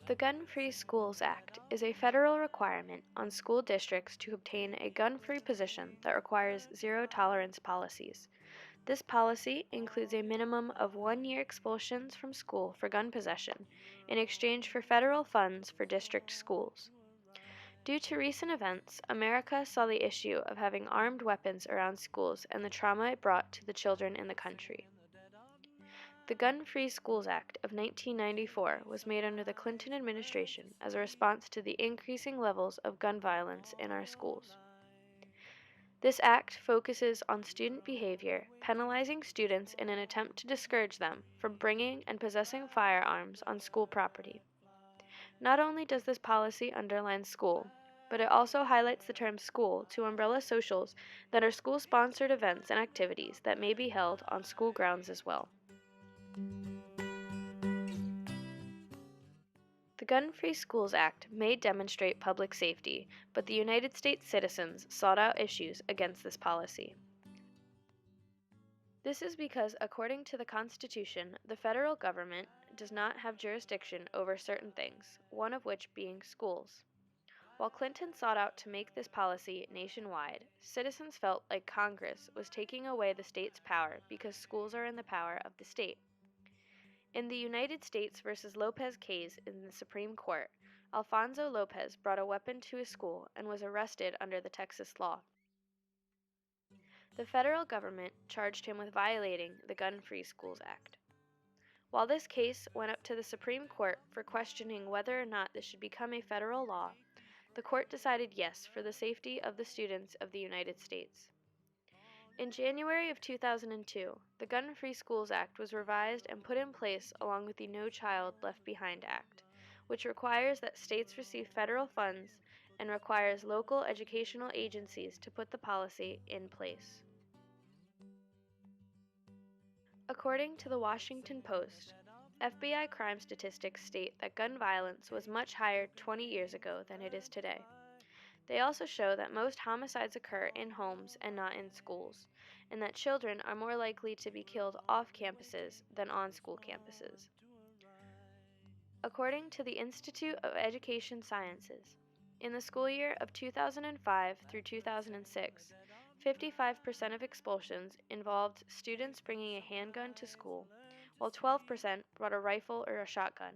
The Gun-Free Schools Act is a federal requirement on school districts to obtain a gun-free position that requires zero-tolerance policies. This policy includes a minimum of 1-year expulsions from school for gun possession in exchange for federal funds for district schools. Due to recent events, America saw the issue of having armed weapons around schools and the trauma it brought to the children in the country. The Gun-Free Schools Act of 1994 was made under the Clinton administration as a response to the increasing levels of gun violence in our schools. This act focuses on student behavior, penalizing students in an attempt to discourage them from bringing and possessing firearms on school property. Not only does this policy underline school, but it also highlights the term school to umbrella socials that are school-sponsored events and activities that may be held on school grounds as well. The Gun-Free Schools Act may demonstrate public safety, but the United States citizens sought out issues against this policy. This is because, according to the Constitution, the federal government does not have jurisdiction over certain things, one of which being schools. While Clinton sought out to make this policy nationwide, citizens felt like Congress was taking away the state's power because schools are in the power of the state. In the United States versus Lopez case in the Supreme Court, Alfonso Lopez brought a weapon to his school and was arrested under the Texas law. The federal government charged him with violating the Gun-Free Schools Act. While this case went up to the Supreme Court for questioning whether or not this should become a federal law, the court decided yes for the safety of the students of the United States. In January of 2002, the Gun-Free Schools Act was revised and put in place along with the No Child Left Behind Act, which requires that states receive federal funds and requires local educational agencies to put the policy in place. According to the Washington Post, FBI crime statistics state that gun violence was much higher 20 years ago than it is today. They also show that most homicides occur in homes and not in schools, and that children are more likely to be killed off campuses than on school campuses. According to the Institute of Education Sciences, in the school year of 2005 through 2006, 55% of expulsions involved students bringing a handgun to school, while 12% brought a rifle or a shotgun.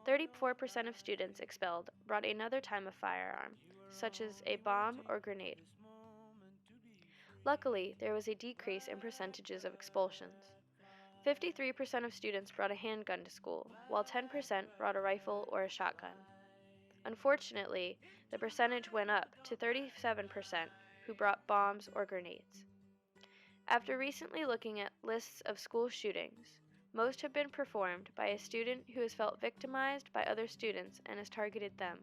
34% of students expelled brought another type of firearm, such as a bomb or grenade. Luckily, there was a decrease in percentages of expulsions. 53% of students brought a handgun to school, while 10% brought a rifle or a shotgun. Unfortunately, the percentage went up to 37% who brought bombs or grenades. After recently looking at lists of school shootings, most have been performed by a student who has felt victimized by other students and has targeted them.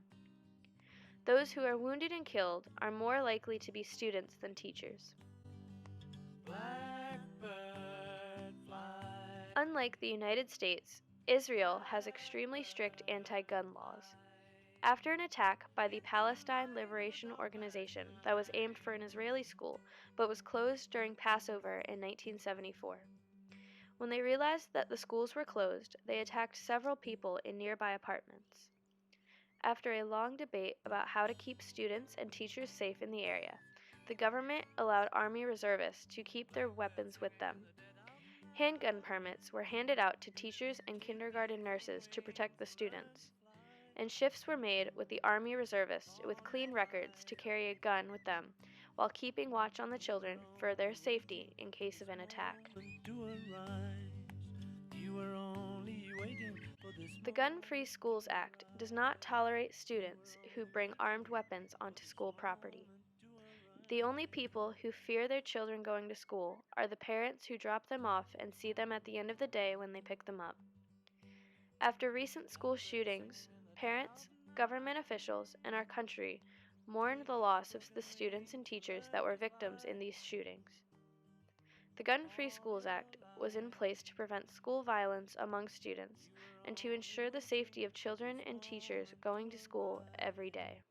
Those who are wounded and killed are more likely to be students than teachers. Blackbird fly. Unlike the United States, Israel has extremely strict anti-gun laws. After an attack by the Palestine Liberation Organization that was aimed for an Israeli school but was closed during Passover in 1974. When they realized that the schools were closed, they attacked several people in nearby apartments. After a long debate about how to keep students and teachers safe in the area, the government allowed Army reservists to keep their weapons with them. Handgun permits were handed out to teachers and kindergarten nurses to protect the students, and shifts were made with the Army reservists with clean records to carry a gun with them while keeping watch on the children for their safety in case of an attack. The Gun-Free Schools Act does not tolerate students who bring armed weapons onto school property. The only people who fear their children going to school are the parents who drop them off and see them at the end of the day when they pick them up. After recent school shootings, parents, government officials, and our country mourn the loss of the students and teachers that were victims in these shootings. The Gun-Free Schools Act was in place to prevent school violence among students and to ensure the safety of children and teachers going to school every day.